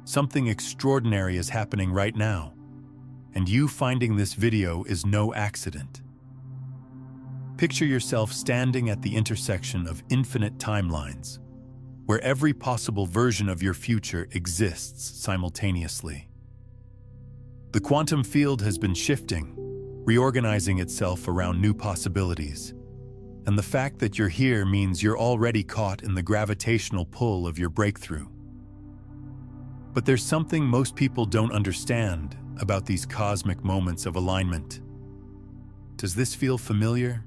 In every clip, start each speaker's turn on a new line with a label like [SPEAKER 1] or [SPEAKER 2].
[SPEAKER 1] Something extraordinary is happening right now, and you finding this video is no accident. Picture yourself standing at the intersection of infinite timelines, where every possible version of your future exists simultaneously. The quantum field has been shifting, reorganizing itself around new possibilities, and the fact that you're here means you're already caught in the gravitational pull of your breakthrough. But there's something most people don't understand about these cosmic moments of alignment. Does this feel familiar?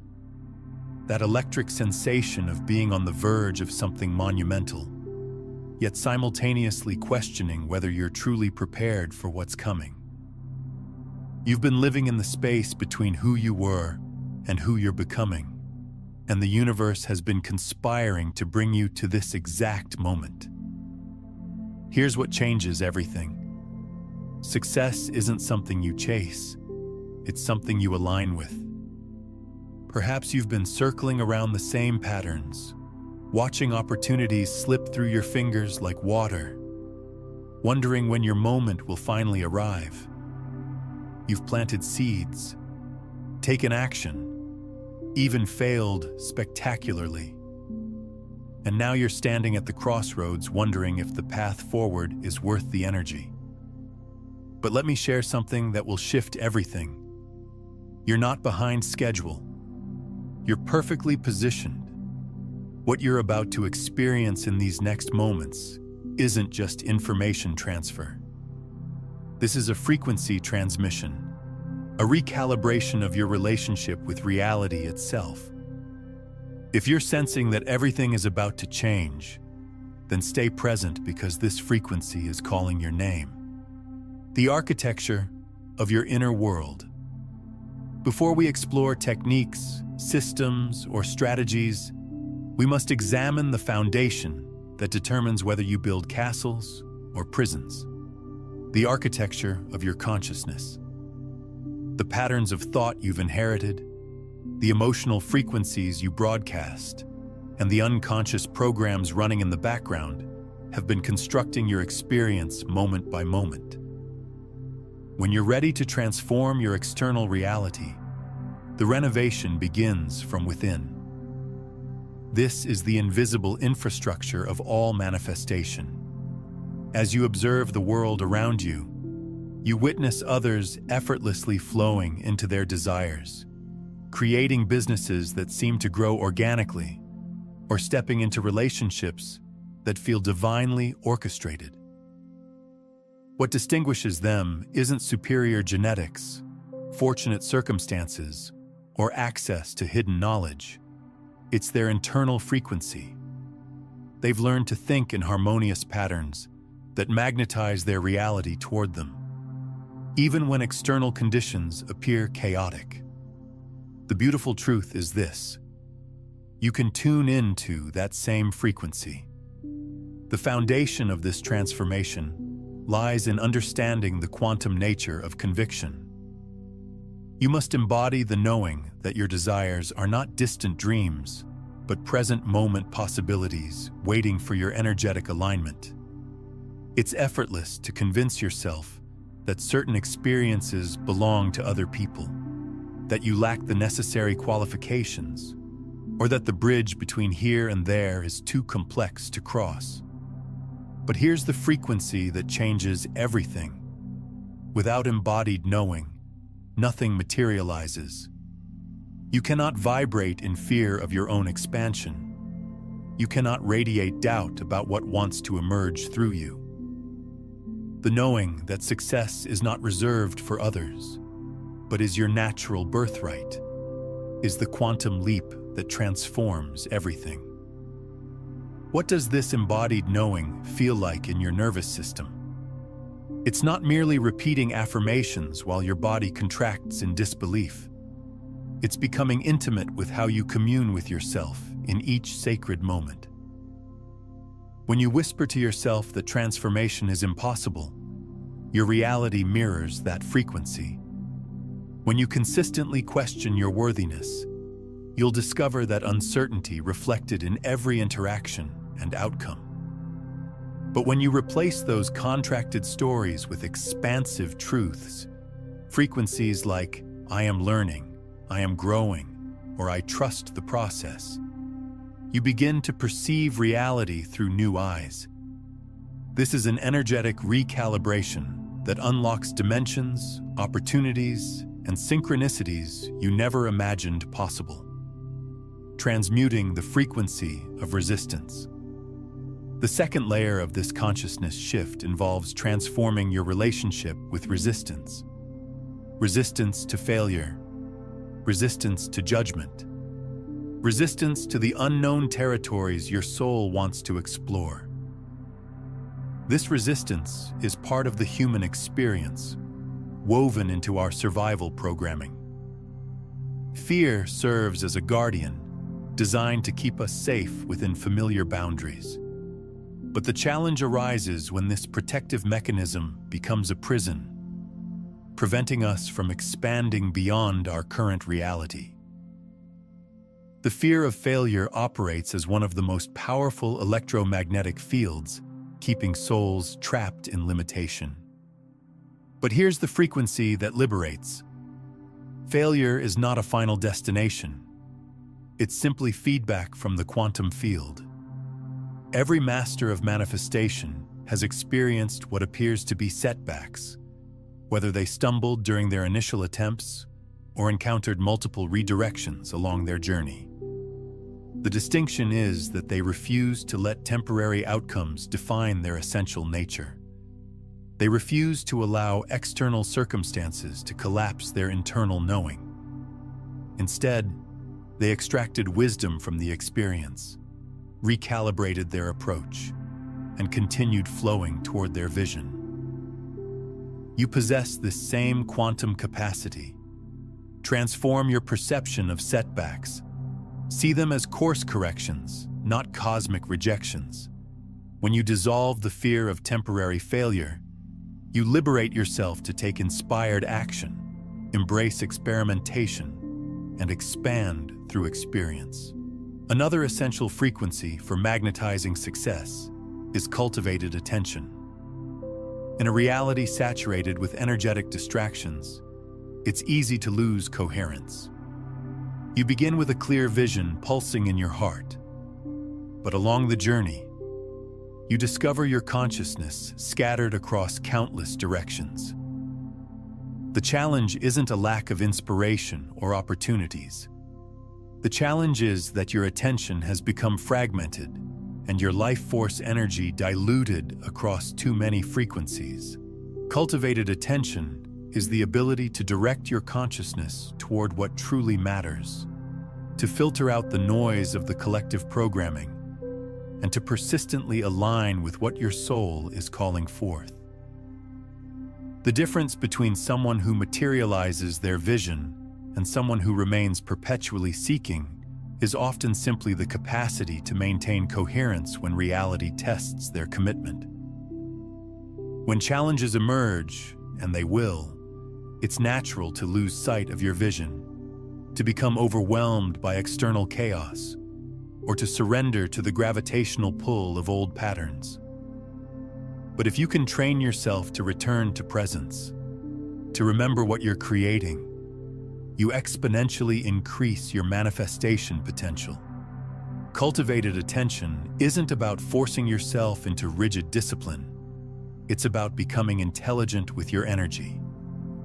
[SPEAKER 1] That electric sensation of being on the verge of something monumental, yet simultaneously questioning whether you're truly prepared for what's coming. You've been living in the space between who you were and who you're becoming, and the universe has been conspiring to bring you to this exact moment. Here's what changes everything. Success isn't something you chase, it's something you align with. Perhaps you've been circling around the same patterns, watching opportunities slip through your fingers like water, wondering when your moment will finally arrive. You've planted seeds, taken action, even failed spectacularly. And now you're standing at the crossroads wondering if the path forward is worth the energy. But let me share something that will shift everything. You're not behind schedule. You're perfectly positioned. What you're about to experience in these next moments isn't just information transfer. This is a frequency transmission, a recalibration of your relationship with reality itself. If you're sensing that everything is about to change, then stay present because this frequency is calling your name. The architecture of your inner world. Before we explore techniques, systems, or strategies, we must examine the foundation that determines whether you build castles or prisons. The architecture of your consciousness. The patterns of thought you've inherited, the emotional frequencies you broadcast, and the unconscious programs running in the background have been constructing your experience moment by moment. When you're ready to transform your external reality, the renovation begins from within. This is the invisible infrastructure of all manifestation. As you observe the world around you, you witness others effortlessly flowing into their desires, creating businesses that seem to grow organically, or stepping into relationships that feel divinely orchestrated. What distinguishes them isn't superior genetics, fortunate circumstances, or access to hidden knowledge. It's their internal frequency. They've learned to think in harmonious patterns that magnetize their reality toward them, even when external conditions appear chaotic. The beautiful truth is this: you can tune into that same frequency. The foundation of this transformation lies in understanding the quantum nature of conviction. You must embody the knowing that your desires are not distant dreams, but present moment possibilities waiting for your energetic alignment. It's effortless to convince yourself that certain experiences belong to other people, that you lack the necessary qualifications, or that the bridge between here and there is too complex to cross. But here's the frequency that changes everything. Without embodied knowing, nothing materializes. You cannot vibrate in fear of your own expansion. You cannot radiate doubt about what wants to emerge through you. The knowing that success is not reserved for others, but is your natural birthright, is the quantum leap that transforms everything. What does this embodied knowing feel like in your nervous system? It's not merely repeating affirmations while your body contracts in disbelief. It's becoming intimate with how you commune with yourself in each sacred moment. When you whisper to yourself that transformation is impossible, your reality mirrors that frequency. When you consistently question your worthiness, you'll discover that uncertainty reflected in every interaction and outcome. But when you replace those contracted stories with expansive truths, frequencies like, I am learning, I am growing, or I trust the process, you begin to perceive reality through new eyes. This is an energetic recalibration that unlocks dimensions, opportunities, and synchronicities you never imagined possible, transmuting the frequency of resistance. The second layer of this consciousness shift involves transforming your relationship with resistance. Resistance to failure, resistance to judgment, resistance to the unknown territories your soul wants to explore. This resistance is part of the human experience, woven into our survival programming. Fear serves as a guardian, designed to keep us safe within familiar boundaries. But the challenge arises when this protective mechanism becomes a prison, preventing us from expanding beyond our current reality. The fear of failure operates as one of the most powerful electromagnetic fields, keeping souls trapped in limitation. But here's the frequency that liberates. Failure is not a final destination. It's simply feedback from the quantum field. Every master of manifestation has experienced what appears to be setbacks, whether they stumbled during their initial attempts or encountered multiple redirections along their journey. The distinction is that they refuse to let temporary outcomes define their essential nature. They refuse to allow external circumstances to collapse their internal knowing. Instead, they extracted wisdom from the experience, recalibrated their approach, and continued flowing toward their vision. You possess this same quantum capacity. Transform your perception of setbacks. See them as course corrections, not cosmic rejections. When you dissolve the fear of temporary failure, you liberate yourself to take inspired action, embrace experimentation, and expand through experience. Another essential frequency for magnetizing success is cultivated attention. In a reality saturated with energetic distractions, it's easy to lose coherence. You begin with a clear vision pulsing in your heart, but along the journey, you discover your consciousness scattered across countless directions. The challenge isn't a lack of inspiration or opportunities. The challenge is that your attention has become fragmented and your life force energy diluted across too many frequencies. Cultivated attention is the ability to direct your consciousness toward what truly matters, to filter out the noise of the collective programming, and to persistently align with what your soul is calling forth. The difference between someone who materializes their vision and someone who remains perpetually seeking is often simply the capacity to maintain coherence when reality tests their commitment. When challenges emerge, and they will, it's natural to lose sight of your vision, to become overwhelmed by external chaos, or to surrender to the gravitational pull of old patterns. But if you can train yourself to return to presence, to remember what you're creating, you exponentially increase your manifestation potential. Cultivated attention isn't about forcing yourself into rigid discipline. It's about becoming intelligent with your energy.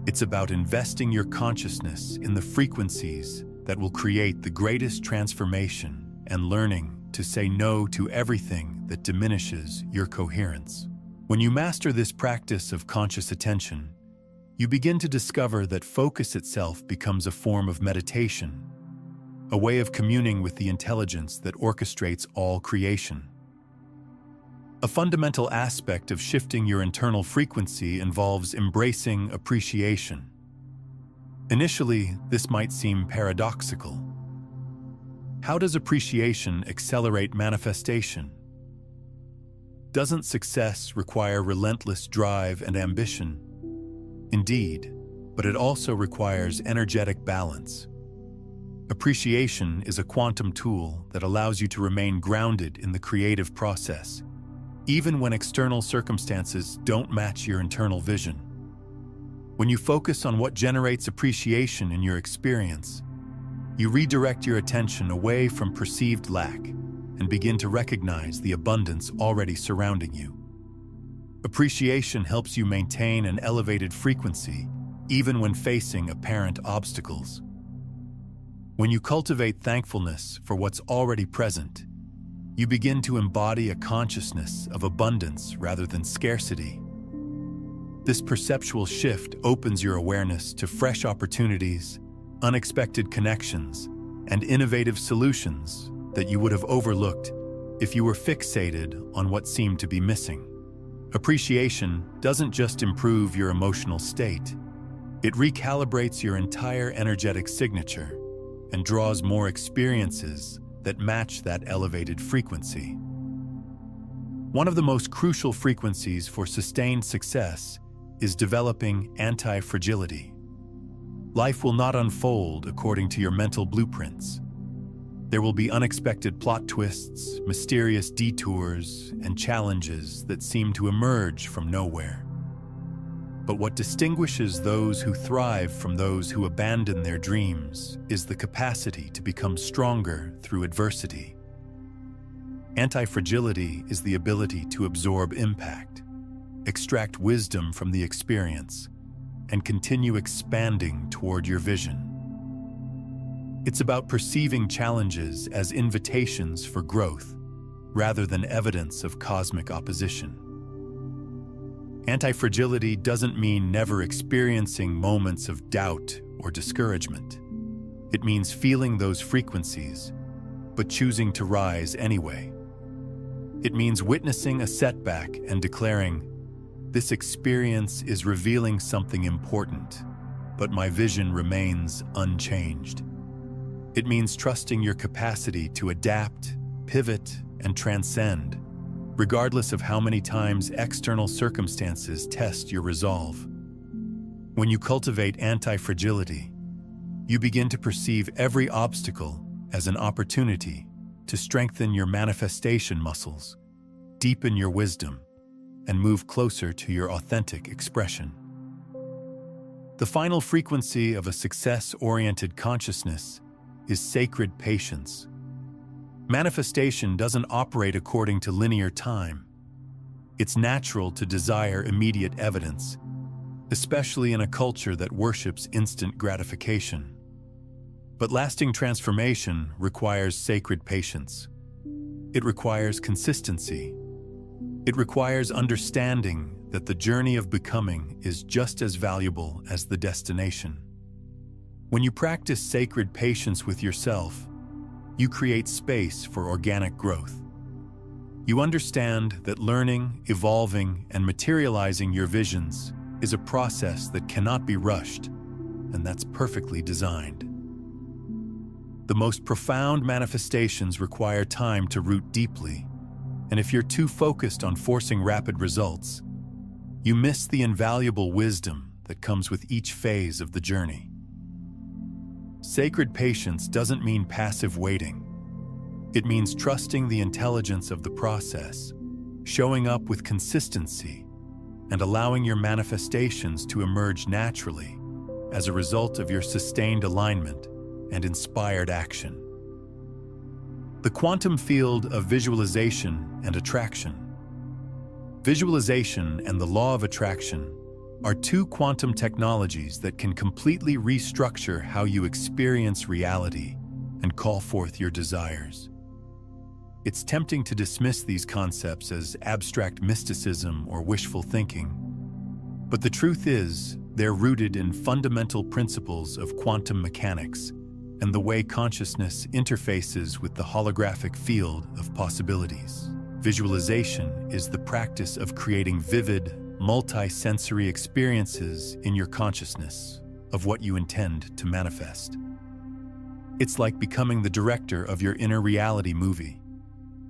[SPEAKER 1] It's about investing your consciousness in the frequencies that will create the greatest transformation and learning to say no to everything that diminishes your coherence. When you master this practice of conscious attention, you begin to discover that focus itself becomes a form of meditation, a way of communing with the intelligence that orchestrates all creation. A fundamental aspect of shifting your internal frequency involves embracing appreciation. Initially, this might seem paradoxical. How does appreciation accelerate manifestation? Doesn't success require relentless drive and ambition? Indeed, but it also requires energetic balance. Appreciation is a quantum tool that allows you to remain grounded in the creative process, even when external circumstances don't match your internal vision. When you focus on what generates appreciation in your experience, you redirect your attention away from perceived lack and begin to recognize the abundance already surrounding you. Appreciation helps you maintain an elevated frequency, even when facing apparent obstacles. When you cultivate thankfulness for what's already present, you begin to embody a consciousness of abundance rather than scarcity. This perceptual shift opens your awareness to fresh opportunities, unexpected connections, and innovative solutions that you would have overlooked if you were fixated on what seemed to be missing. Appreciation doesn't just improve your emotional state, it recalibrates your entire energetic signature and draws more experiences that match that elevated frequency. One of the most crucial frequencies for sustained success is developing anti-fragility. Life will not unfold according to your mental blueprints. There will be unexpected plot twists, mysterious detours, and challenges that seem to emerge from nowhere. But what distinguishes those who thrive from those who abandon their dreams is the capacity to become stronger through adversity. Anti-fragility is the ability to absorb impact, extract wisdom from the experience, and continue expanding toward your vision. It's about perceiving challenges as invitations for growth, rather than evidence of cosmic opposition. Anti-fragility doesn't mean never experiencing moments of doubt or discouragement. It means feeling those frequencies, but choosing to rise anyway. It means witnessing a setback and declaring, "This experience is revealing something important, but my vision remains unchanged." It means trusting your capacity to adapt, pivot, and transcend, regardless of how many times external circumstances test your resolve. When you cultivate anti-fragility, you begin to perceive every obstacle as an opportunity to strengthen your manifestation muscles, deepen your wisdom, and move closer to your authentic expression. The final frequency of a success-oriented consciousness is sacred patience. Manifestation doesn't operate according to linear time. It's natural to desire immediate evidence, especially in a culture that worships instant gratification. But lasting transformation requires sacred patience. It requires consistency. It requires understanding that the journey of becoming is just as valuable as the destination. When you practice sacred patience with yourself, you create space for organic growth. You understand that learning, evolving, and materializing your visions is a process that cannot be rushed, and that's perfectly designed. The most profound manifestations require time to root deeply, and if you're too focused on forcing rapid results, you miss the invaluable wisdom that comes with each phase of the journey. Sacred patience doesn't mean passive waiting. It means trusting the intelligence of the process, showing up with consistency, and allowing your manifestations to emerge naturally as a result of your sustained alignment and inspired action. The quantum field of visualization and attraction. Visualization and the law of attraction are two quantum technologies that can completely restructure how you experience reality and call forth your desires. It's tempting to dismiss these concepts as abstract mysticism or wishful thinking, but the truth is, they're rooted in fundamental principles of quantum mechanics and the way consciousness interfaces with the holographic field of possibilities. Visualization is the practice of creating vivid, multi-sensory experiences in your consciousness of what you intend to manifest. It's like becoming the director of your inner reality movie,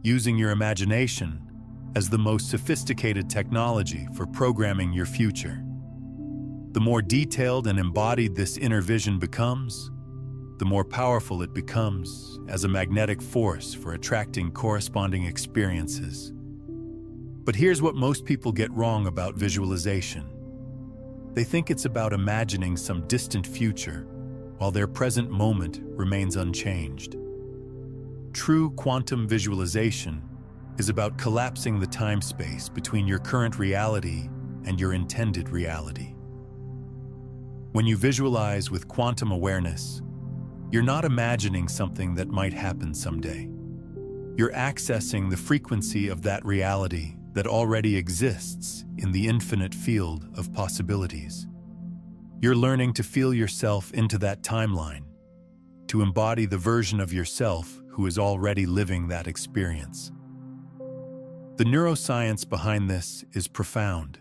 [SPEAKER 1] using your imagination as the most sophisticated technology for programming your future. The more detailed and embodied this inner vision becomes, the more powerful it becomes as a magnetic force for attracting corresponding experiences. But here's what most people get wrong about visualization. They think it's about imagining some distant future, while their present moment remains unchanged. True quantum visualization is about collapsing the time-space between your current reality and your intended reality. When you visualize with quantum awareness, you're not imagining something that might happen someday. You're accessing the frequency of that reality that already exists in the infinite field of possibilities. You're learning to feel yourself into that timeline, to embody the version of yourself who is already living that experience. The neuroscience behind this is profound.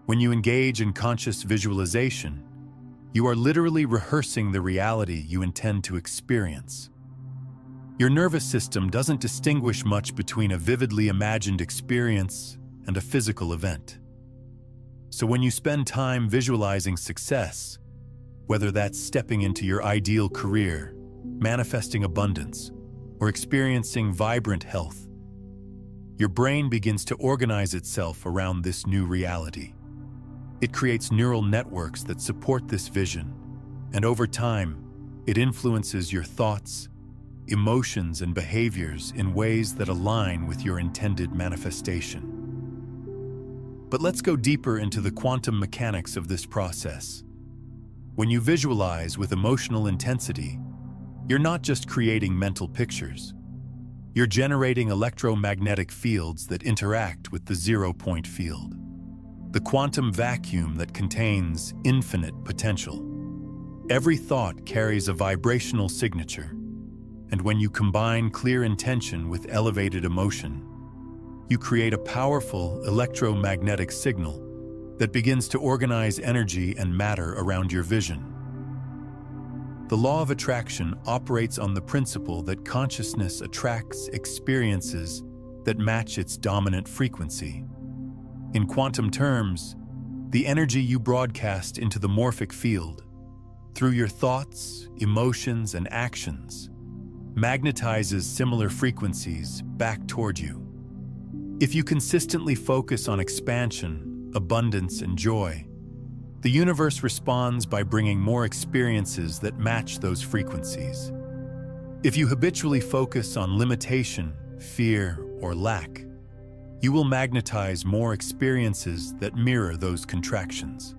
[SPEAKER 1] When you engage in conscious visualization, you are literally rehearsing the reality you intend to experience. Your nervous system doesn't distinguish much between a vividly imagined experience and a physical event. So when you spend time visualizing success, whether that's stepping into your ideal career, manifesting abundance, or experiencing vibrant health, your brain begins to organize itself around this new reality. It creates neural networks that support this vision, and over time, it influences your thoughts, emotions, and behaviors in ways that align with your intended manifestation. But let's go deeper into the quantum mechanics of this process. When you visualize with emotional intensity, you're not just creating mental pictures. You're generating electromagnetic fields that interact with the zero-point field, the quantum vacuum that contains infinite potential. Every thought carries a vibrational signature, and when you combine clear intention with elevated emotion, you create a powerful electromagnetic signal that begins to organize energy and matter around your vision. The law of attraction operates on the principle that consciousness attracts experiences that match its dominant frequency. In quantum terms, the energy you broadcast into the morphic field, through your thoughts, emotions, and actions, magnetizes similar frequencies back toward you. If you consistently focus on expansion, abundance, and joy, the universe responds by bringing more experiences that match those frequencies. If you habitually focus on limitation, fear, or lack, you will magnetize more experiences that mirror those contractions.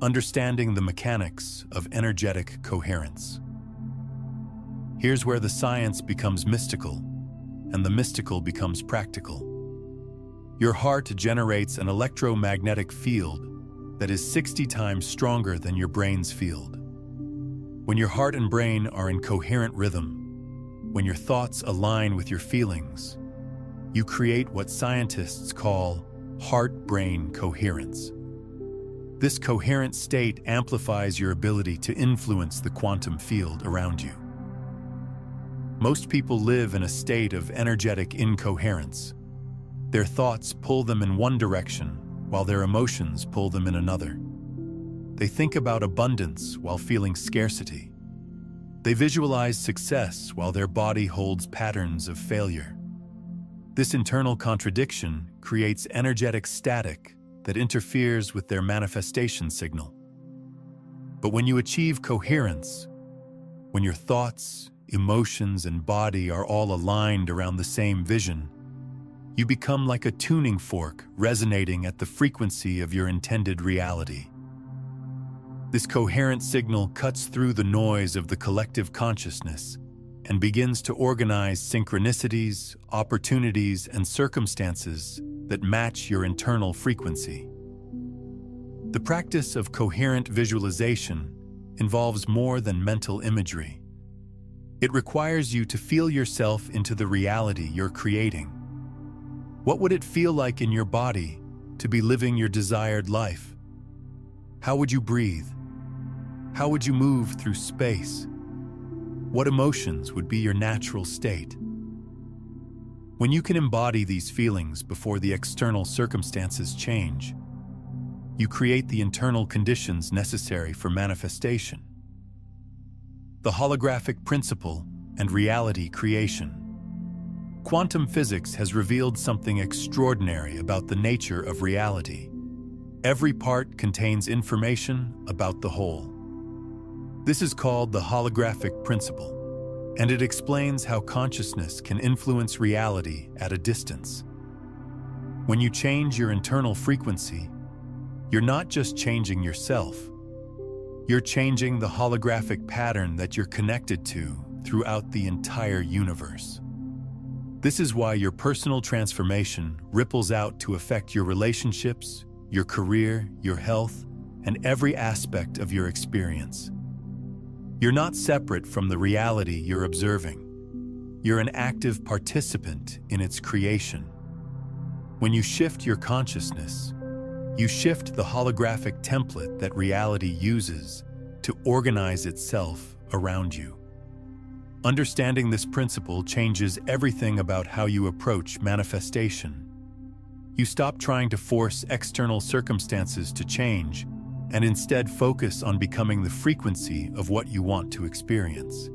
[SPEAKER 1] Understanding the mechanics of energetic coherence. Here's where the science becomes mystical, and the mystical becomes practical. Your heart generates an electromagnetic field that is 60 times stronger than your brain's field. When your heart and brain are in coherent rhythm, when your thoughts align with your feelings, you create what scientists call heart-brain coherence. This coherent state amplifies your ability to influence the quantum field around you. Most people live in a state of energetic incoherence. Their thoughts pull them in one direction, while their emotions pull them in another. They think about abundance while feeling scarcity. They visualize success while their body holds patterns of failure. This internal contradiction creates energetic static that interferes with their manifestation signal. But when you achieve coherence, when your thoughts, emotions, and body are all aligned around the same vision, you become like a tuning fork resonating at the frequency of your intended reality. This coherent signal cuts through the noise of the collective consciousness and begins to organize synchronicities, opportunities, and circumstances that match your internal frequency. The practice of coherent visualization involves more than mental imagery. It requires you to feel yourself into the reality you're creating. What would it feel like in your body to be living your desired life? How would you breathe? How would you move through space? What emotions would be your natural state? When you can embody these feelings before the external circumstances change, you create the internal conditions necessary for manifestation. The holographic principle and reality creation. Quantum physics has revealed something extraordinary about the nature of reality. Every part contains information about the whole. This is called the holographic principle, and it explains how consciousness can influence reality at a distance. When you change your internal frequency, you're not just changing yourself, you're changing the holographic pattern that you're connected to throughout the entire universe. This is why your personal transformation ripples out to affect your relationships, your career, your health, and every aspect of your experience. You're not separate from the reality you're observing. You're an active participant in its creation. When you shift your consciousness, you shift the holographic template that reality uses to organize itself around you. Understanding this principle changes everything about how you approach manifestation. You stop trying to force external circumstances to change and instead focus on becoming the frequency of what you want to experience.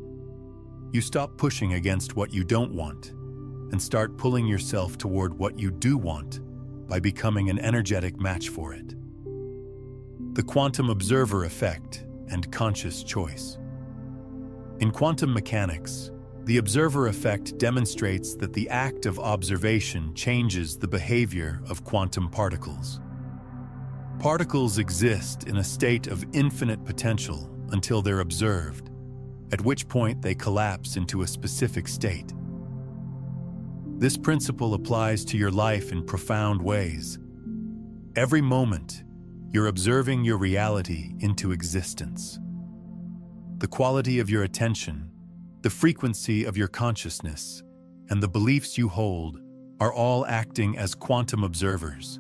[SPEAKER 1] You stop pushing against what you don't want and start pulling yourself toward what you do want by becoming an energetic match for it. The quantum observer effect and conscious choice. In quantum mechanics, the observer effect demonstrates that the act of observation changes the behavior of quantum particles. Particles exist in a state of infinite potential until they're observed, at which point they collapse into a specific state. This principle applies to your life in profound ways. Every moment, you're observing your reality into existence. The quality of your attention, the frequency of your consciousness, and the beliefs you hold are all acting as quantum observers,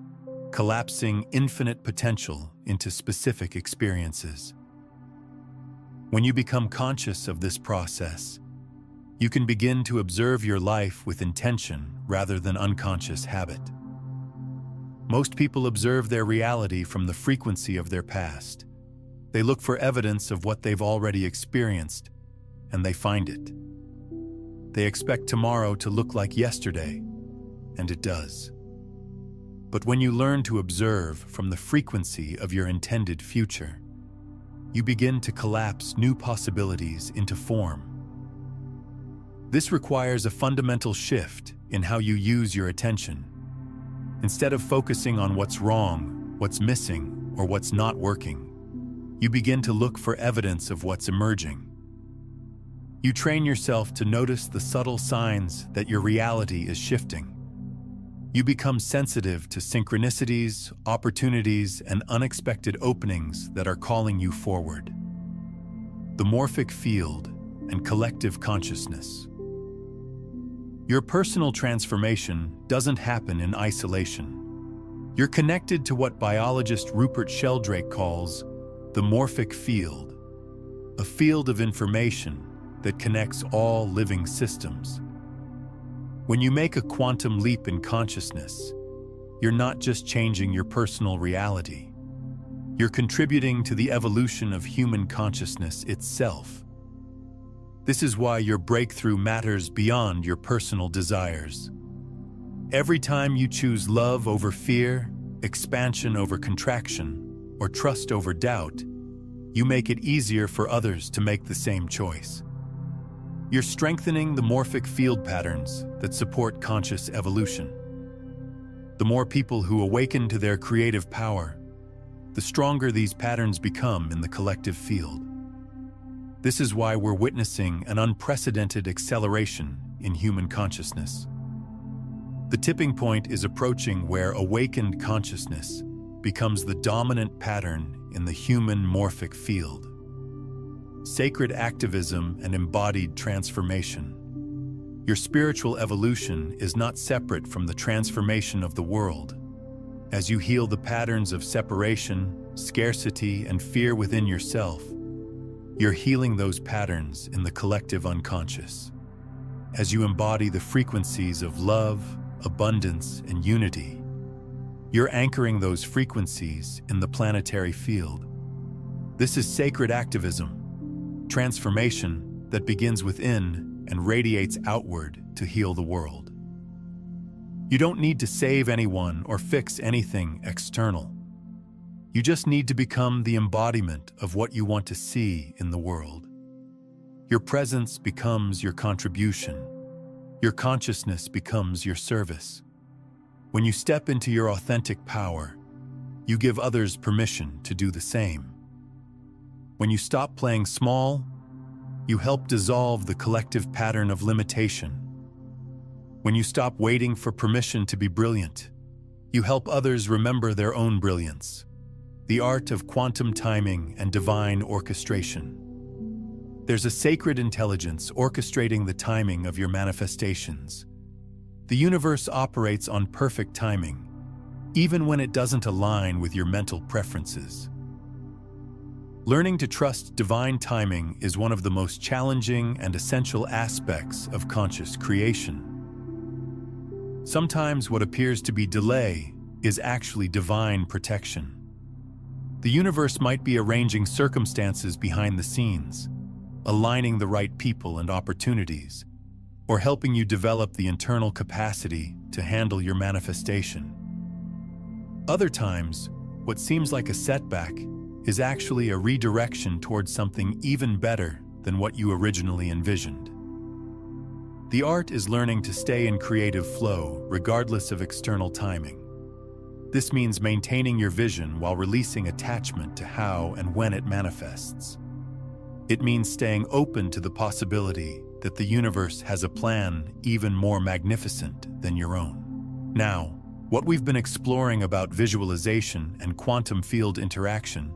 [SPEAKER 1] collapsing infinite potential into specific experiences. When you become conscious of this process, you can begin to observe your life with intention rather than unconscious habit. Most people observe their reality from the frequency of their past. They look for evidence of what they've already experienced, and they find it. They expect tomorrow to look like yesterday, and it does. But when you learn to observe from the frequency of your intended future, you begin to collapse new possibilities into form. This requires a fundamental shift in how you use your attention. Instead of focusing on what's wrong, what's missing, or what's not working, you begin to look for evidence of what's emerging. You train yourself to notice the subtle signs that your reality is shifting. You become sensitive to synchronicities, opportunities, and unexpected openings that are calling you forward. The morphic field and collective consciousness. Your personal transformation doesn't happen in isolation. You're connected to what biologist Rupert Sheldrake calls the morphic field, a field of information that connects all living systems. When you make a quantum leap in consciousness, you're not just changing your personal reality. You're contributing to the evolution of human consciousness itself. This is why your breakthrough matters beyond your personal desires. Every time you choose love over fear, expansion over contraction, or trust over doubt, you make it easier for others to make the same choice. You're strengthening the morphic field patterns that support conscious evolution. The more people who awaken to their creative power, the stronger these patterns become in the collective field. This is why we're witnessing an unprecedented acceleration in human consciousness. The tipping point is approaching where awakened consciousness becomes the dominant pattern in the human morphic field. Sacred activism and embodied transformation. Your spiritual evolution is not separate from the transformation of the world. As you heal the patterns of separation, scarcity, and fear within yourself, you're healing those patterns in the collective unconscious. As you embody the frequencies of love, abundance, and unity, you're anchoring those frequencies in the planetary field. This is sacred activism, transformation that begins within and radiates outward to heal the world. You don't need to save anyone or fix anything external. You just need to become the embodiment of what you want to see in the world. Your presence becomes your contribution. Your consciousness becomes your service. When you step into your authentic power, you give others permission to do the same. When you stop playing small, you help dissolve the collective pattern of limitation. When you stop waiting for permission to be brilliant, you help others remember their own brilliance. The art of quantum timing and divine orchestration. There's a sacred intelligence orchestrating the timing of your manifestations. The universe operates on perfect timing, even when it doesn't align with your mental preferences. Learning to trust divine timing is one of the most challenging and essential aspects of conscious creation. Sometimes what appears to be delay is actually divine protection. The universe might be arranging circumstances behind the scenes, aligning the right people and opportunities, or helping you develop the internal capacity to handle your manifestation. Other times, what seems like a setback is actually a redirection towards something even better than what you originally envisioned. The art is learning to stay in creative flow regardless of external timing. This means maintaining your vision while releasing attachment to how and when it manifests. It means staying open to the possibility that the universe has a plan even more magnificent than your own. Now, what we've been exploring about visualization and quantum field interaction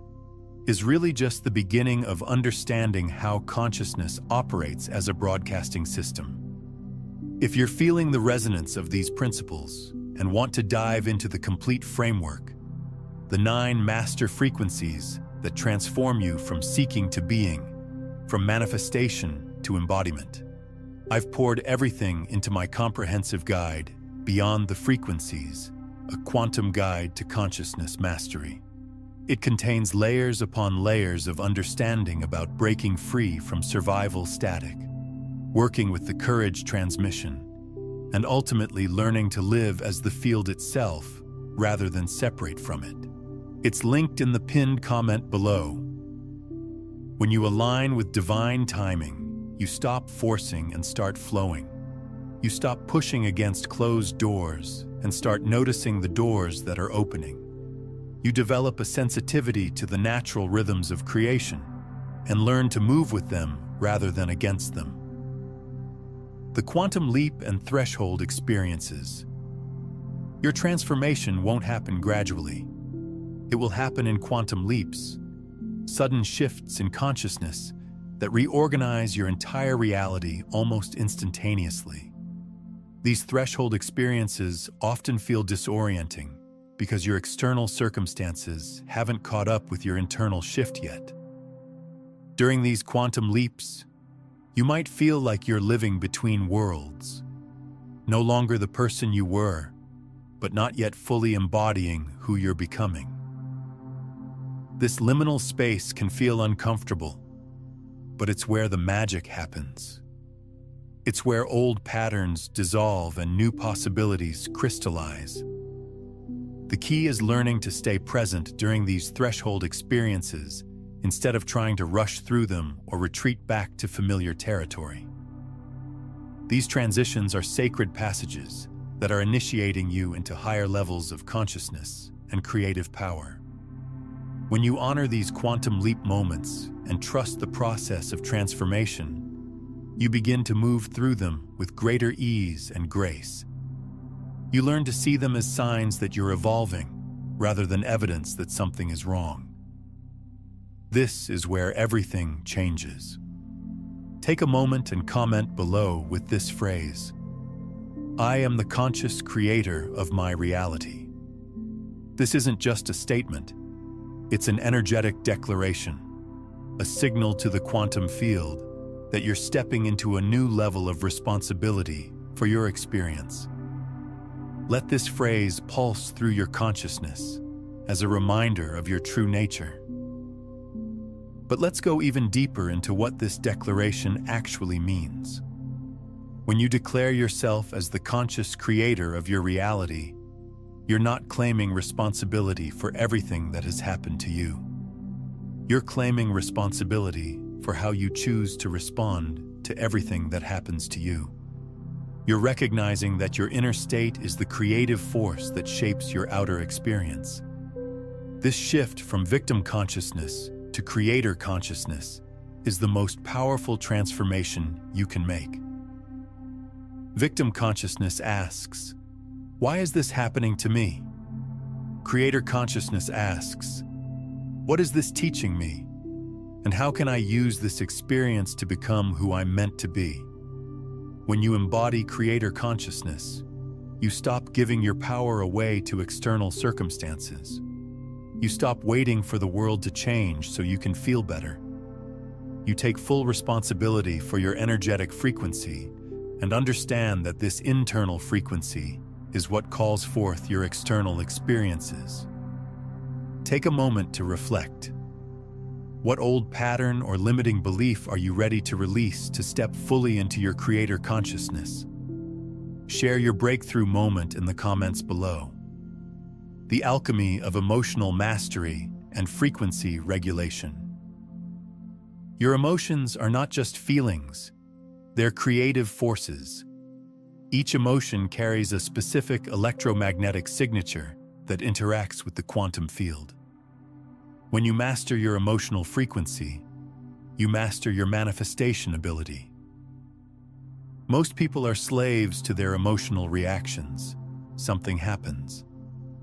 [SPEAKER 1] is really just the beginning of understanding how consciousness operates as a broadcasting system. If you're feeling the resonance of these principles and want to dive into the complete framework, the 9 master frequencies that transform you from seeking to being, from manifestation to embodiment, I've poured everything into my comprehensive guide, Beyond the Frequencies, a quantum guide to consciousness mastery. It contains layers upon layers of understanding about breaking free from survival static, working with the courage transmission, and ultimately learning to live as the field itself rather than separate from it. It's linked in the pinned comment below. When you align with divine timing, you stop forcing and start flowing. You stop pushing against closed doors and start noticing the doors that are opening. You develop a sensitivity to the natural rhythms of creation and learn to move with them rather than against them. The quantum leap and threshold experiences. Your transformation won't happen gradually. It will happen in quantum leaps, sudden shifts in consciousness that reorganize your entire reality almost instantaneously. These threshold experiences often feel disorienting because your external circumstances haven't caught up with your internal shift yet. During these quantum leaps, you might feel like you're living between worlds, no longer the person you were, but not yet fully embodying who you're becoming. This liminal space can feel uncomfortable, but it's where the magic happens. It's where old patterns dissolve and new possibilities crystallize. The key is learning to stay present during these threshold experiences instead of trying to rush through them or retreat back to familiar territory. These transitions are sacred passages that are initiating you into higher levels of consciousness and creative power. When you honor these quantum leap moments and trust the process of transformation, you begin to move through them with greater ease and grace. You learn to see them as signs that you're evolving, rather than evidence that something is wrong. This is where everything changes. Take a moment and comment below with this phrase: I am the conscious creator of my reality. This isn't just a statement, it's an energetic declaration, a signal to the quantum field that you're stepping into a new level of responsibility for your experience. Let this phrase pulse through your consciousness as a reminder of your true nature. But let's go even deeper into what this declaration actually means. When you declare yourself as the conscious creator of your reality, you're not claiming responsibility for everything that has happened to you. You're claiming responsibility for how you choose to respond to everything that happens to you. You're recognizing that your inner state is the creative force that shapes your outer experience. This shift from victim consciousness to creator consciousness is the most powerful transformation you can make. Victim consciousness asks, "Why is this happening to me?" Creator consciousness asks, "What is this teaching me? And how can I use this experience to become who I'm meant to be?" When you embody creator consciousness, you stop giving your power away to external circumstances. You stop waiting for the world to change so you can feel better. You take full responsibility for your energetic frequency and understand that this internal frequency is what calls forth your external experiences. Take a moment to reflect. What old pattern or limiting belief are you ready to release to step fully into your creator consciousness? Share your breakthrough moment in the comments below. The alchemy of emotional mastery and frequency regulation. Your emotions are not just feelings, they're creative forces. Each emotion carries a specific electromagnetic signature that interacts with the quantum field. When you master your emotional frequency, you master your manifestation ability. Most people are slaves to their emotional reactions. Something happens,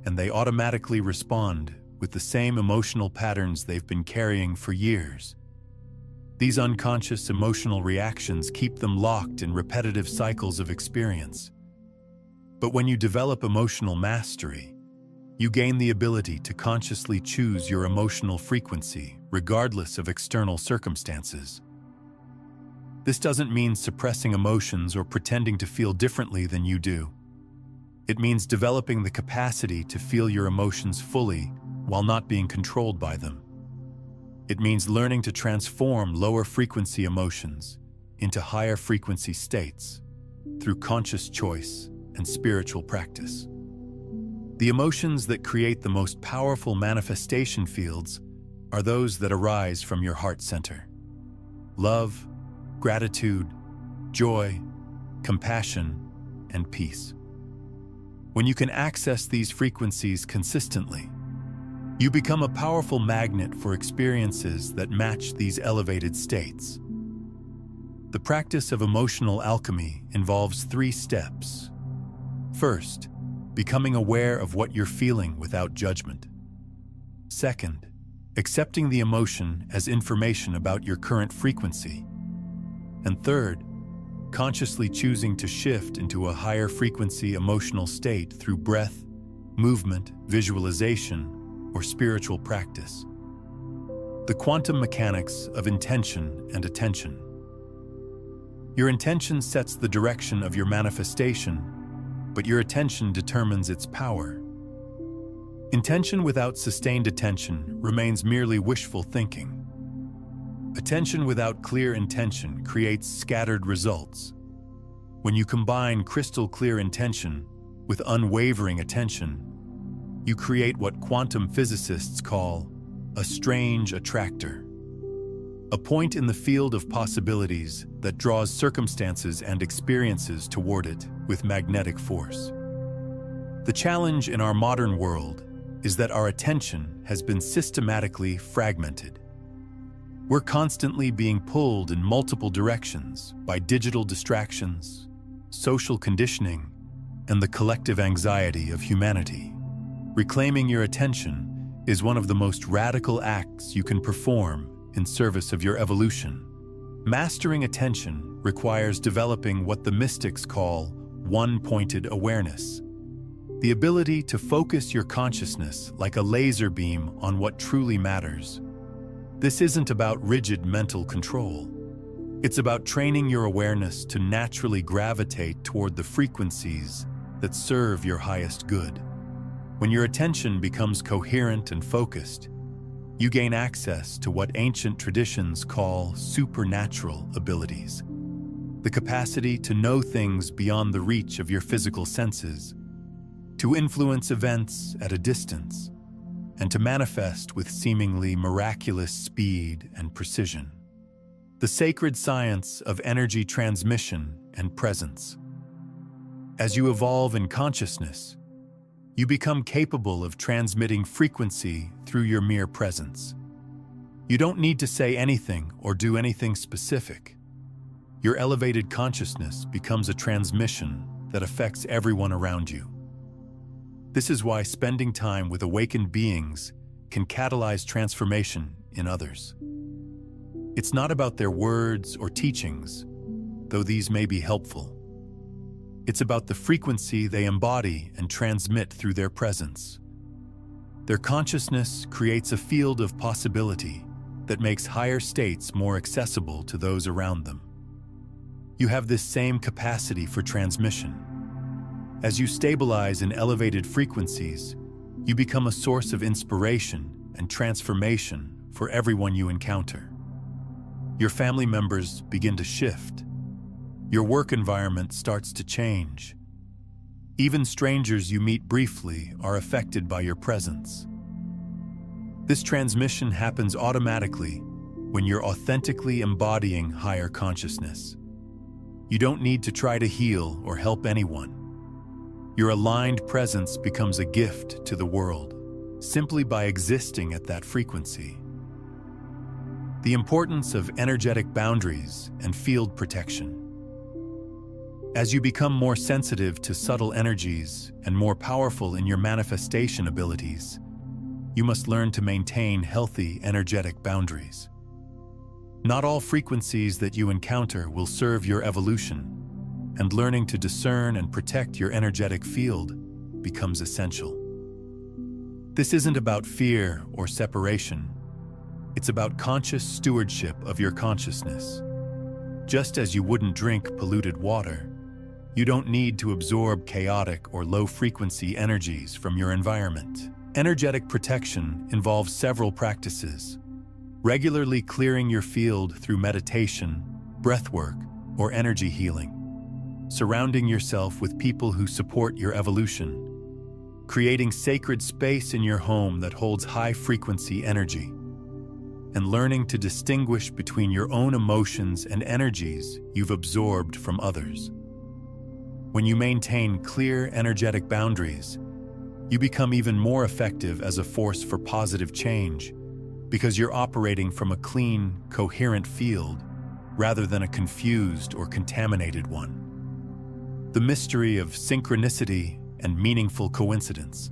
[SPEAKER 1] and they automatically respond with the same emotional patterns they've been carrying for years. These unconscious emotional reactions keep them locked in repetitive cycles of experience. But when you develop emotional mastery, you gain the ability to consciously choose your emotional frequency, regardless of external circumstances. This doesn't mean suppressing emotions or pretending to feel differently than you do. It means developing the capacity to feel your emotions fully while not being controlled by them. It means learning to transform lower frequency emotions into higher frequency states through conscious choice and spiritual practice. The emotions that create the most powerful manifestation fields are those that arise from your heart center. Love, gratitude, joy, compassion, and peace. When you can access these frequencies consistently, you become a powerful magnet for experiences that match these elevated states. The practice of emotional alchemy involves 3 steps. First, becoming aware of what you're feeling without judgment. Second, accepting the emotion as information about your current frequency. And third, consciously choosing to shift into a higher frequency emotional state through breath, movement, visualization, or spiritual practice. The quantum mechanics of intention and attention. Your intention sets the direction of your manifestation, but your attention determines its power. Intention without sustained attention remains merely wishful thinking. Attention without clear intention creates scattered results. When you combine crystal clear intention with unwavering attention, you create what quantum physicists call a strange attractor, a point in the field of possibilities that draws circumstances and experiences toward it with magnetic force. The challenge in our modern world is that our attention has been systematically fragmented. We're constantly being pulled in multiple directions by digital distractions, social conditioning, and the collective anxiety of humanity. Reclaiming your attention is one of the most radical acts you can perform in service of your evolution. Mastering attention requires developing what the mystics call one-pointed awareness, the ability to focus your consciousness like a laser beam on what truly matters. This isn't about rigid mental control. It's about training your awareness to naturally gravitate toward the frequencies that serve your highest good. When your attention becomes coherent and focused, you gain access to what ancient traditions call supernatural abilities. the capacity to know things beyond the reach of your physical senses, to influence events at a distance, and to manifest with seemingly miraculous speed and precision. The sacred science of energy transmission and presence. As you evolve in consciousness, you become capable of transmitting frequency through your mere presence. You don't need to say anything or do anything specific. Your elevated consciousness becomes a transmission that affects everyone around you. This is why spending time with awakened beings can catalyze transformation in others. It's not about their words or teachings, though these may be helpful. It's about the frequency they embody and transmit through their presence. Their consciousness creates a field of possibility that makes higher states more accessible to those around them. You have this same capacity for transmission. As you stabilize in elevated frequencies, you become a source of inspiration and transformation for everyone you encounter. Your family members begin to shift. Your work environment starts to change. Even strangers you meet briefly are affected by your presence. This transmission happens automatically when you're authentically embodying higher consciousness. You don't need to try to heal or help anyone. Your aligned presence becomes a gift to the world, simply by existing at that frequency. The importance of energetic boundaries and field protection. As you become more sensitive to subtle energies and more powerful in your manifestation abilities, you must learn to maintain healthy energetic boundaries. Not all frequencies that you encounter will serve your evolution, and learning to discern and protect your energetic field becomes essential. This isn't about fear or separation. It's about conscious stewardship of your consciousness. Just as you wouldn't drink polluted water, you don't need to absorb chaotic or low-frequency energies from your environment. Energetic protection involves several practices. Regularly clearing your field through meditation, breathwork, or energy healing. Surrounding yourself with people who support your evolution. Creating sacred space in your home that holds high-frequency energy. And learning to distinguish between your own emotions and energies you've absorbed from others. When you maintain clear, energetic boundaries, you become even more effective as a force for positive change because you're operating from a clean, coherent field rather than a confused or contaminated one. The mystery of synchronicity and meaningful coincidence.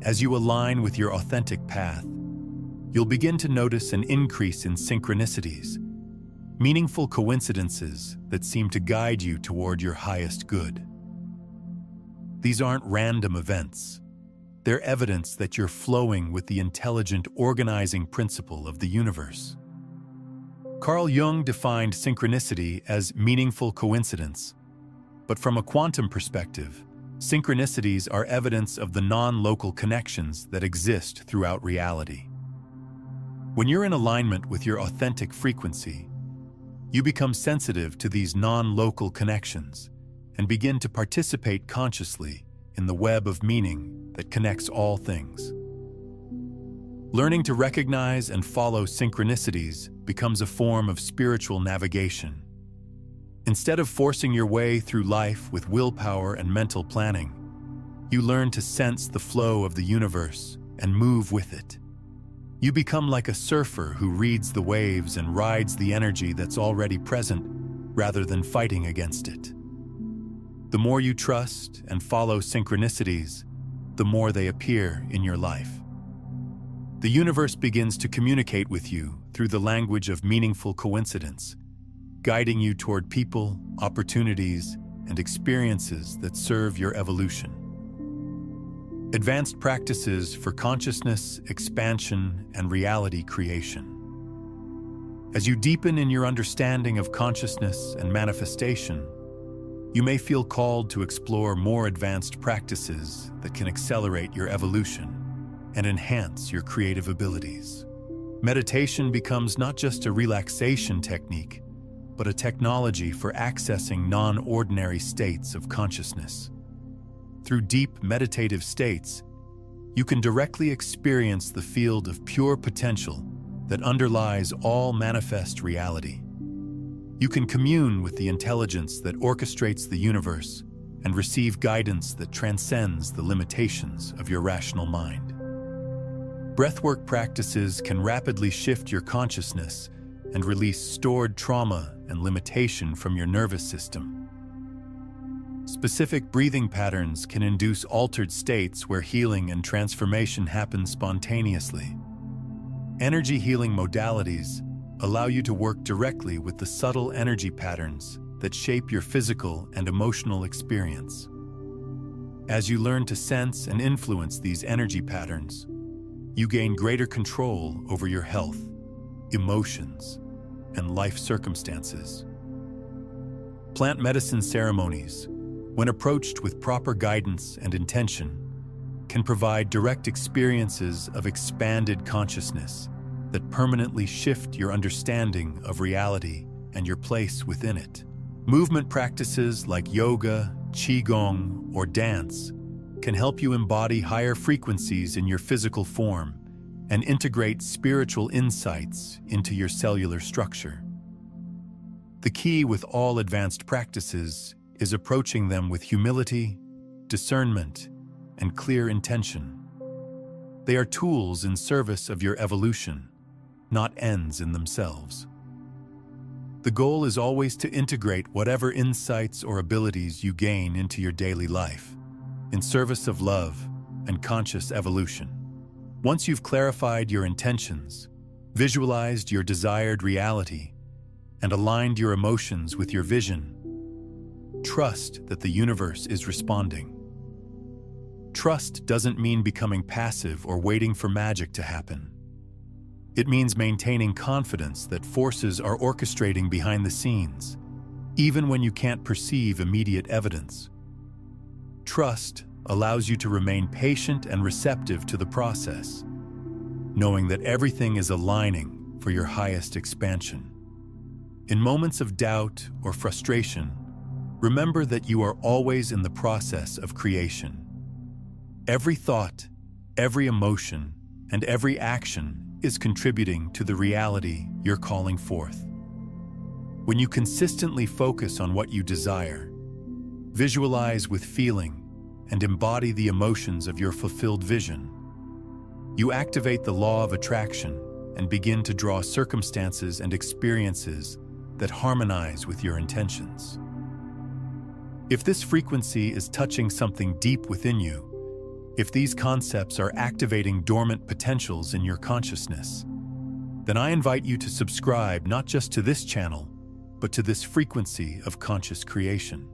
[SPEAKER 1] As you align with your authentic path, you'll begin to notice an increase in synchronicities, meaningful coincidences that seem to guide you toward your highest good. These aren't random events. They're evidence that you're flowing with the intelligent organizing principle of the universe. Carl Jung defined synchronicity as meaningful coincidence, but from a quantum perspective, synchronicities are evidence of the non-local connections that exist throughout reality. When you're in alignment with your authentic frequency, you become sensitive to these non-local connections and begin to participate consciously in the web of meaning that connects all things. Learning to recognize and follow synchronicities becomes a form of spiritual navigation. Instead of forcing your way through life with willpower and mental planning, you learn to sense the flow of the universe and move with it. You become like a surfer who reads the waves and rides the energy that's already present rather than fighting against it. The more you trust and follow synchronicities, the more they appear in your life. The universe begins to communicate with you through the language of meaningful coincidence, guiding you toward people, opportunities, and experiences that serve your evolution. Advanced practices for consciousness, expansion, and reality creation. As you deepen in your understanding of consciousness and manifestation, you may feel called to explore more advanced practices that can accelerate your evolution and enhance your creative abilities. Meditation becomes not just a relaxation technique, but a technology for accessing non-ordinary states of consciousness. Through deep meditative states, you can directly experience the field of pure potential that underlies all manifest reality. You can commune with the intelligence that orchestrates the universe and receive guidance that transcends the limitations of your rational mind. Breathwork practices can rapidly shift your consciousness and release stored trauma and limitation from your nervous system. Specific breathing patterns can induce altered states where healing and transformation happen spontaneously. Energy healing modalities allow you to work directly with the subtle energy patterns that shape your physical and emotional experience. As you learn to sense and influence these energy patterns, you gain greater control over your health, emotions, and life circumstances. Plant medicine ceremonies, when approached with proper guidance and intention, can provide direct experiences of expanded consciousness that permanently shift your understanding of reality and your place within it. Movement practices like yoga, qigong, or dance can help you embody higher frequencies in your physical form and integrate spiritual insights into your cellular structure. The key with all advanced practices is approaching them with humility, discernment, and clear intention. They are tools in service of your evolution, not ends in themselves. The goal is always to integrate whatever insights or abilities you gain into your daily life, in service of love and conscious evolution. Once you've clarified your intentions, visualized your desired reality, and aligned your emotions with your vision, trust that the universe is responding. Trust doesn't mean becoming passive or waiting for magic to happen. It means maintaining confidence that forces are orchestrating behind the scenes, even when you can't perceive immediate evidence. Trust allows you to remain patient and receptive to the process, knowing that everything is aligning for your highest expansion. In moments of doubt or frustration, remember that you are always in the process of creation. Every thought, every emotion, and every action is contributing to the reality you're calling forth. When you consistently focus on what you desire, visualize with feeling, and embody the emotions of your fulfilled vision, you activate the law of attraction and begin to draw circumstances and experiences that harmonize with your intentions. If this frequency is touching something deep within you, if these concepts are activating dormant potentials in your consciousness, then I invite you to subscribe not just to this channel, but to this frequency of conscious creation.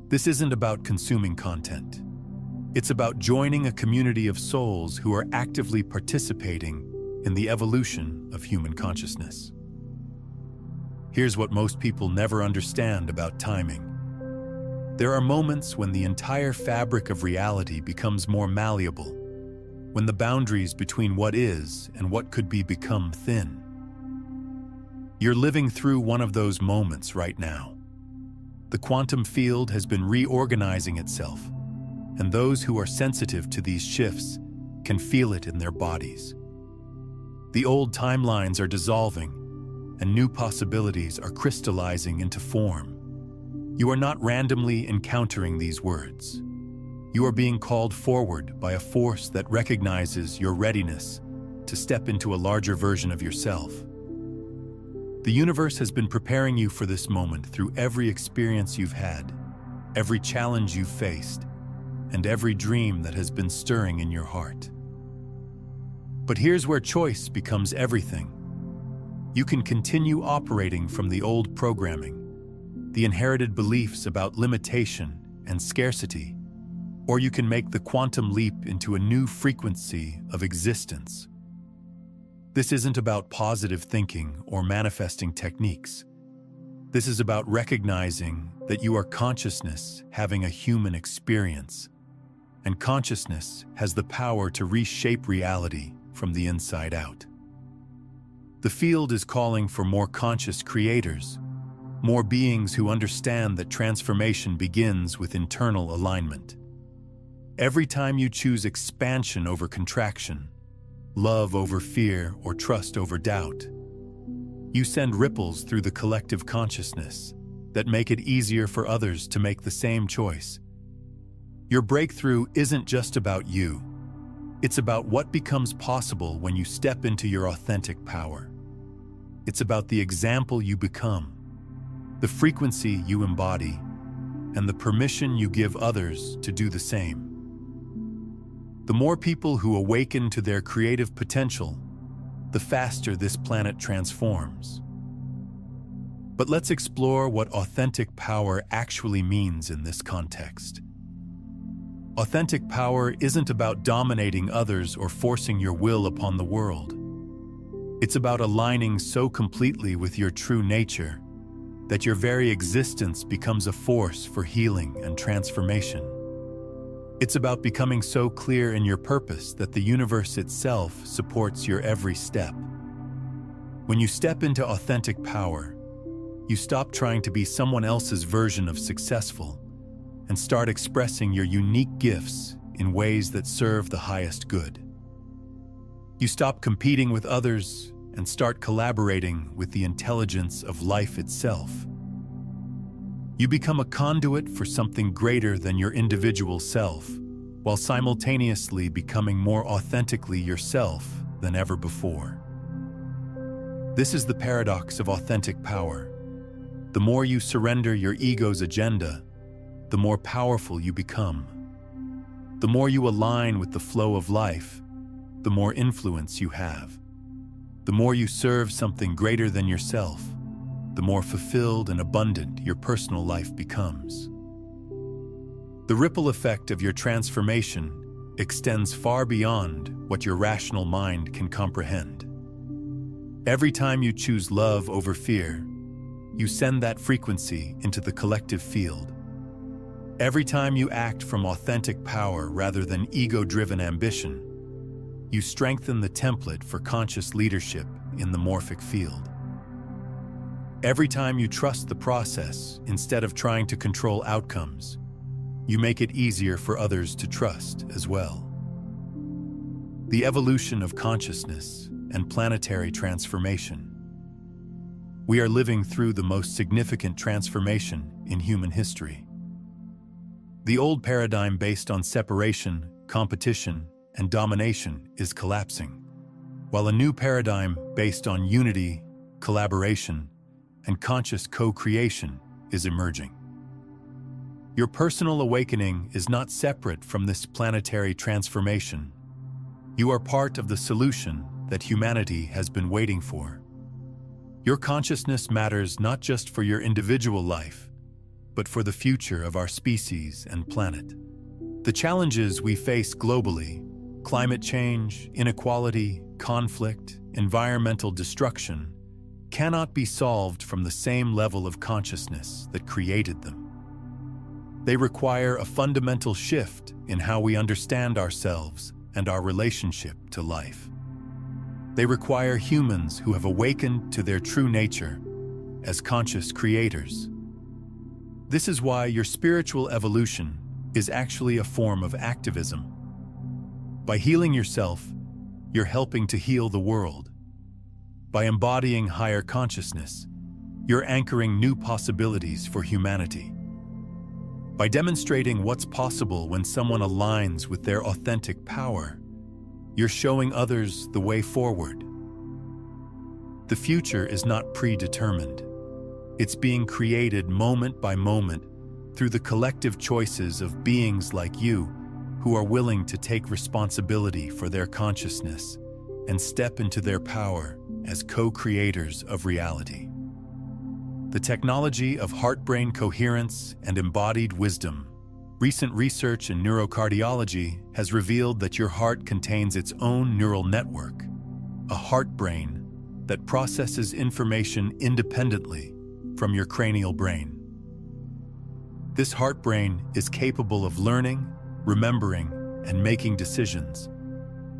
[SPEAKER 1] This isn't about consuming content. It's about joining a community of souls who are actively participating in the evolution of human consciousness. Here's what most people never understand about timing. There are moments when the entire fabric of reality becomes more malleable, when the boundaries between what is and what could be become thin. You're living through one of those moments right now. The quantum field has been reorganizing itself, and those who are sensitive to these shifts can feel it in their bodies. The old timelines are dissolving, and new possibilities are crystallizing into form. You are not randomly encountering these words. You are being called forward by a force that recognizes your readiness to step into a larger version of yourself. The universe has been preparing you for this moment through every experience you've had, every challenge you've faced, and every dream that has been stirring in your heart. But here's where choice becomes everything. You can continue operating from the old programming, the inherited beliefs about limitation and scarcity, or you can make the quantum leap into a new frequency of existence. This isn't about positive thinking or manifesting techniques. This is about recognizing that you are consciousness having a human experience, and consciousness has the power to reshape reality from the inside out. The field is calling for more conscious creators more beings who understand that transformation begins with internal alignment. Every time you choose expansion over contraction, love over fear, or trust over doubt, you send ripples through the collective consciousness that make it easier for others to make the same choice. Your breakthrough isn't just about you. It's about what becomes possible when you step into your authentic power. It's about the example you become, the frequency you embody, and the permission you give others to do the same. The more people who awaken to their creative potential, the faster this planet transforms. But let's explore what authentic power actually means in this context. Authentic power isn't about dominating others or forcing your will upon the world. It's about aligning so completely with your true nature that your very existence becomes a force for healing and transformation. It's about becoming so clear in your purpose that the universe itself supports your every step. When you step into authentic power, you stop trying to be someone else's version of successful and start expressing your unique gifts in ways that serve the highest good. You stop competing with others and start collaborating with the intelligence of life itself. You become a conduit for something greater than your individual self, while simultaneously becoming more authentically yourself than ever before. This is the paradox of authentic power. The more you surrender your ego's agenda, the more powerful you become. The more you align with the flow of life, the more influence you have. The more you serve something greater than yourself, the more fulfilled and abundant your personal life becomes. The ripple effect of your transformation extends far beyond what your rational mind can comprehend. Every time you choose love over fear, you send that frequency into the collective field. Every time you act from authentic power rather than ego-driven ambition, you strengthen the template for conscious leadership in the morphic field. Every time you trust the process instead of trying to control outcomes, you make it easier for others to trust as well. The evolution of consciousness and planetary transformation. We are living through the most significant transformation in human history. The old paradigm based on separation, competition, and domination is collapsing, while a new paradigm based on unity, collaboration, and conscious co-creation is emerging. Your personal awakening is not separate from this planetary transformation. You are part of the solution that humanity has been waiting for. Your consciousness matters not just for your individual life, but for the future of our species and planet. The challenges we face globally, climate change, inequality, conflict, environmental destruction, cannot be solved from the same level of consciousness that created them. They require a fundamental shift in how we understand ourselves and our relationship to life. They require humans who have awakened to their true nature as conscious creators. This is why your spiritual evolution is actually a form of activism. By healing yourself, you're helping to heal the world. By embodying higher consciousness, you're anchoring new possibilities for humanity. By demonstrating what's possible when someone aligns with their authentic power, you're showing others the way forward. The future is not predetermined. It's being created moment by moment through the collective choices of beings like you who are willing to take responsibility for their consciousness and step into their power as co-creators of reality. The technology of heart-brain coherence and embodied wisdom. Recent research in neurocardiology has revealed that your heart contains its own neural network, a heart-brain that processes information independently from your cranial brain. This heart-brain is capable of learning, remembering, and making decisions,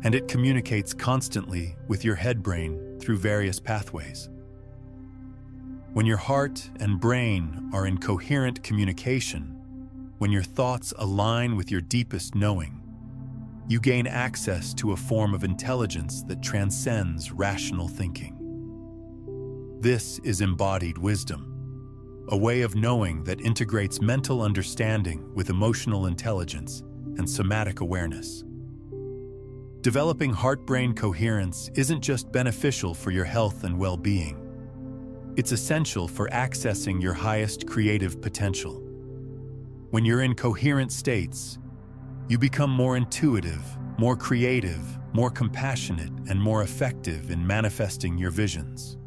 [SPEAKER 1] and it communicates constantly with your head brain through various pathways. When your heart and brain are in coherent communication, when your thoughts align with your deepest knowing, you gain access to a form of intelligence that transcends rational thinking. This is embodied wisdom, a way of knowing that integrates mental understanding with emotional intelligence and somatic awareness. Developing heart-brain coherence isn't just beneficial for your health and well-being. It's essential for accessing your highest creative potential. When you're in coherent states, you become more intuitive, more creative, more compassionate, and more effective in manifesting your visions.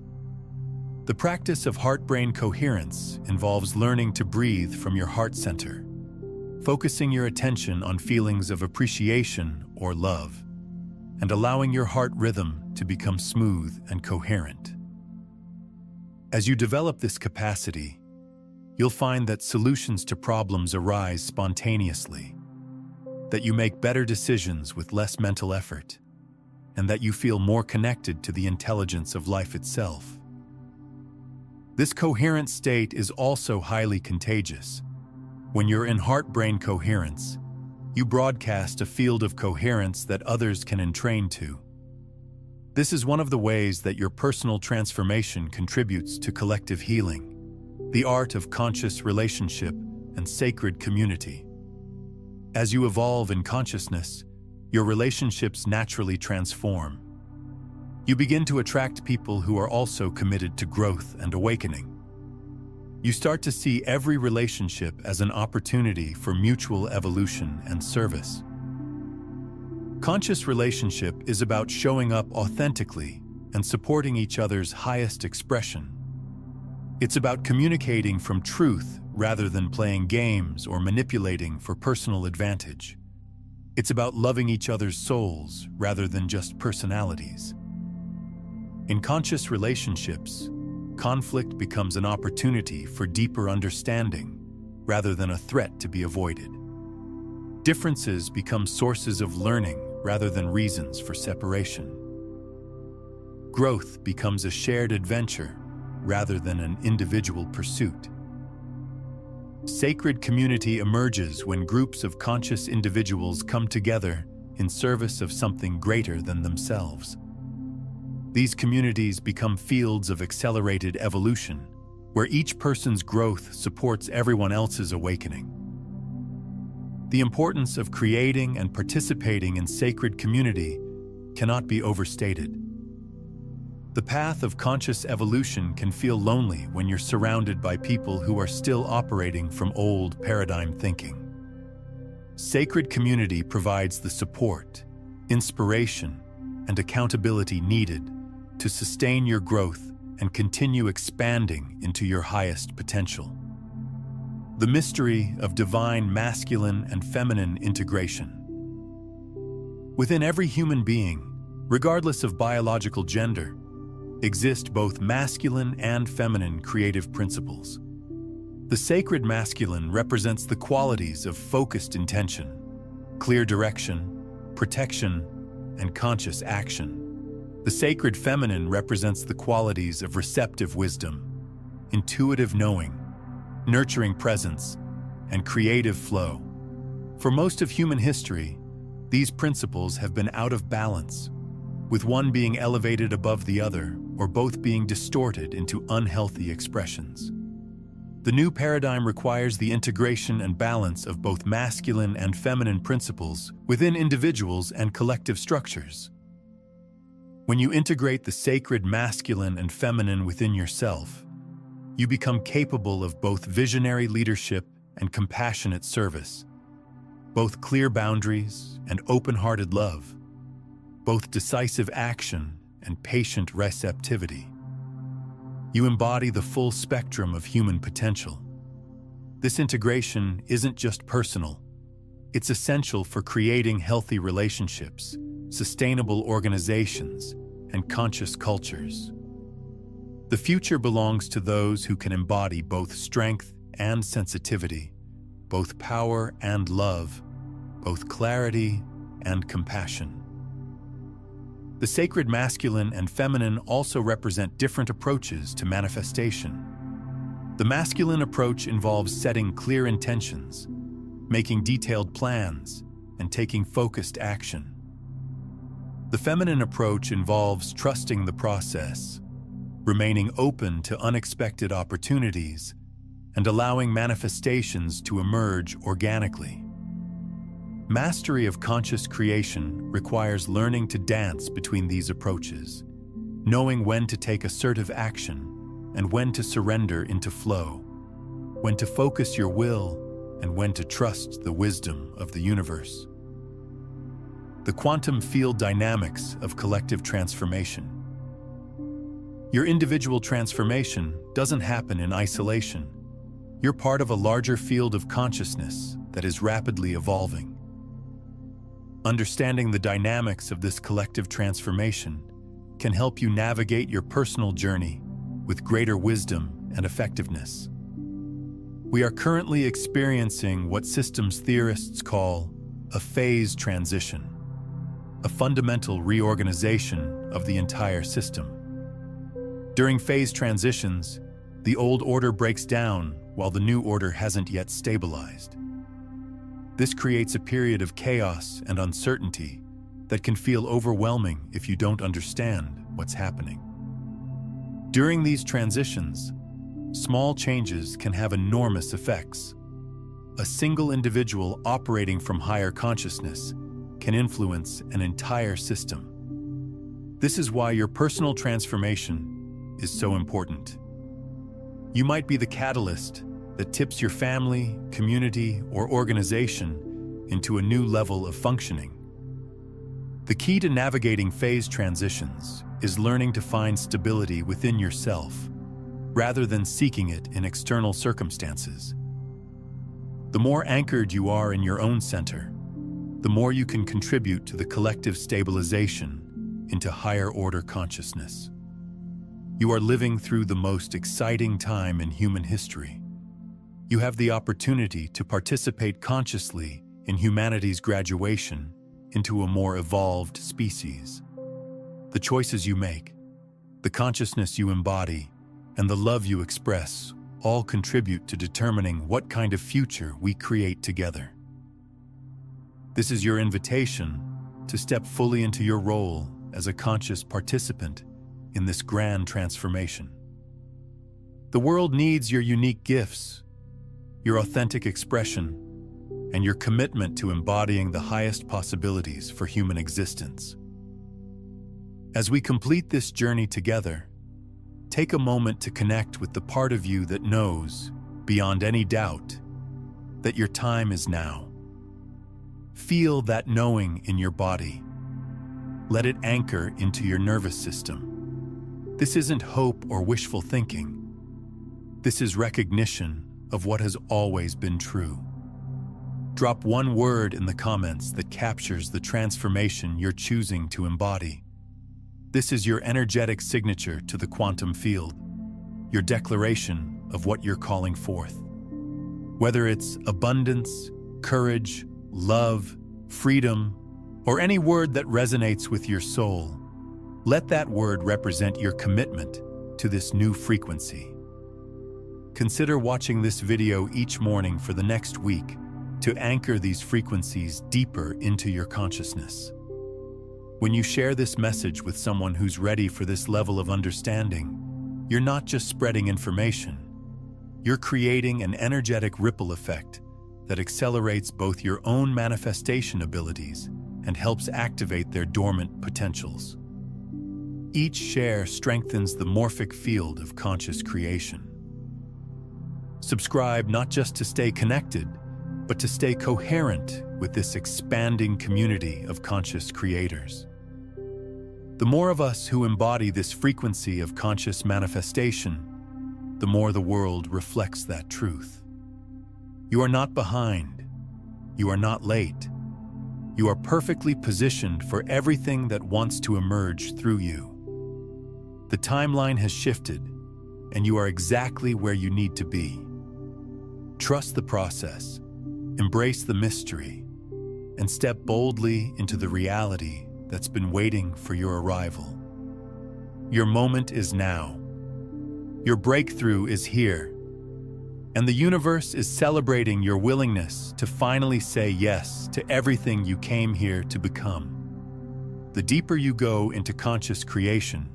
[SPEAKER 1] The practice of heart-brain coherence involves learning to breathe from your heart center, focusing your attention on feelings of appreciation or love, and allowing your heart rhythm to become smooth and coherent. As you develop this capacity, you'll find that solutions to problems arise spontaneously, that you make better decisions with less mental effort, and that you feel more connected to the intelligence of life itself. This coherent state is also highly contagious. When you're in heart-brain coherence, you broadcast a field of coherence that others can entrain to. This is one of the ways that your personal transformation contributes to collective healing, the art of conscious relationship and sacred community. As you evolve in consciousness, your relationships naturally transform. You begin to attract people who are also committed to growth and awakening. You start to see every relationship as an opportunity for mutual evolution and service. Conscious relationship is about showing up authentically and supporting each other's highest expression. It's about communicating from truth rather than playing games or manipulating for personal advantage. It's about loving each other's souls rather than just personalities. In conscious relationships, conflict becomes an opportunity for deeper understanding rather than a threat to be avoided. Differences become sources of learning rather than reasons for separation. Growth becomes a shared adventure rather than an individual pursuit. Sacred community emerges when groups of conscious individuals come together in service of something greater than themselves. These communities become fields of accelerated evolution, where each person's growth supports everyone else's awakening. The importance of creating and participating in sacred community cannot be overstated. The path of conscious evolution can feel lonely when you're surrounded by people who are still operating from old paradigm thinking. Sacred community provides the support, inspiration, and accountability needed to sustain your growth and continue expanding into your highest potential. The mystery of divine masculine and feminine integration. Within every human being, regardless of biological gender, exist both masculine and feminine creative principles. The sacred masculine represents the qualities of focused intention, clear direction, protection, and conscious action. The sacred feminine represents the qualities of receptive wisdom, intuitive knowing, nurturing presence, and creative flow. For most of human history, these principles have been out of balance, with one being elevated above the other or both being distorted into unhealthy expressions. The new paradigm requires the integration and balance of both masculine and feminine principles within individuals and collective structures. When you integrate the sacred masculine and feminine within yourself, you become capable of both visionary leadership and compassionate service, both clear boundaries and open-hearted love, both decisive action and patient receptivity. You embody the full spectrum of human potential. This integration isn't just personal, it's essential for creating healthy relationships, sustainable organizations, and conscious cultures. The future belongs to those who can embody both strength and sensitivity, both power and love, both clarity and compassion. The sacred masculine and feminine also represent different approaches to manifestation. The masculine approach involves setting clear intentions, making detailed plans, and taking focused action. The feminine approach involves trusting the process, remaining open to unexpected opportunities, and allowing manifestations to emerge organically. Mastery of conscious creation requires learning to dance between these approaches, knowing when to take assertive action and when to surrender into flow, when to focus your will and when to trust the wisdom of the universe. The quantum field dynamics of collective transformation. Your individual transformation doesn't happen in isolation. You're part of a larger field of consciousness that is rapidly evolving. Understanding the dynamics of this collective transformation can help you navigate your personal journey with greater wisdom and effectiveness. We are currently experiencing what systems theorists call a phase transition, a fundamental reorganization of the entire system. During phase transitions, the old order breaks down while the new order hasn't yet stabilized. This creates a period of chaos and uncertainty that can feel overwhelming if you don't understand what's happening. During these transitions, small changes can have enormous effects. A single individual operating from higher consciousness can influence an entire system. This is why your personal transformation is so important. You might be the catalyst that tips your family, community, or organization into a new level of functioning. The key to navigating phase transitions is learning to find stability within yourself, rather than seeking it in external circumstances. The more anchored you are in your own center, the more you can contribute to the collective stabilization into higher order consciousness. You are living through the most exciting time in human history. You have the opportunity to participate consciously in humanity's graduation into a more evolved species. The choices you make, the consciousness you embody, and the love you express all contribute to determining what kind of future we create together. This is your invitation to step fully into your role as a conscious participant in this grand transformation. The world needs your unique gifts, your authentic expression, and your commitment to embodying the highest possibilities for human existence. As we complete this journey together, take a moment to connect with the part of you that knows, beyond any doubt, that your time is now. Feel that knowing in your body. Let it anchor into your nervous system. This isn't hope or wishful thinking. This is recognition of what has always been true. Drop one word in the comments that captures the transformation you're choosing to embody. This is your energetic signature to the quantum field, your declaration of what you're calling forth. Whether it's abundance, courage, love, freedom, or any word that resonates with your soul, let that word represent your commitment to this new frequency. Consider watching this video each morning for the next week to anchor these frequencies deeper into your consciousness. When you share this message with someone who's ready for this level of understanding, you're not just spreading information, you're creating an energetic ripple effect that accelerates both your own manifestation abilities and helps activate their dormant potentials. Each share strengthens the morphic field of conscious creation. Subscribe not just to stay connected, but to stay coherent with this expanding community of conscious creators. The more of us who embody this frequency of conscious manifestation, the more the world reflects that truth. You are not behind. You are not late. You are perfectly positioned for everything that wants to emerge through you. The timeline has shifted, and you are exactly where you need to be. Trust the process, embrace the mystery, and step boldly into the reality that's been waiting for your arrival. Your moment is now. Your breakthrough is here, And the universe is celebrating your willingness to finally say yes to everything you came here to become. The deeper you go into conscious creation,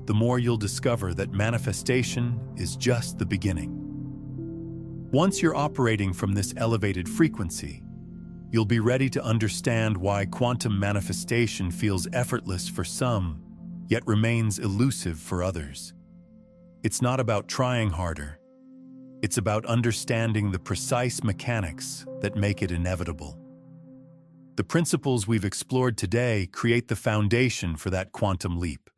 [SPEAKER 1] the more you'll discover that manifestation is just the beginning. Once you're operating from this elevated frequency, you'll be ready to understand why quantum manifestation feels effortless for some, yet remains elusive for others. It's not about trying harder. It's about understanding the precise mechanics that make it inevitable. The principles we've explored today create the foundation for that quantum leap.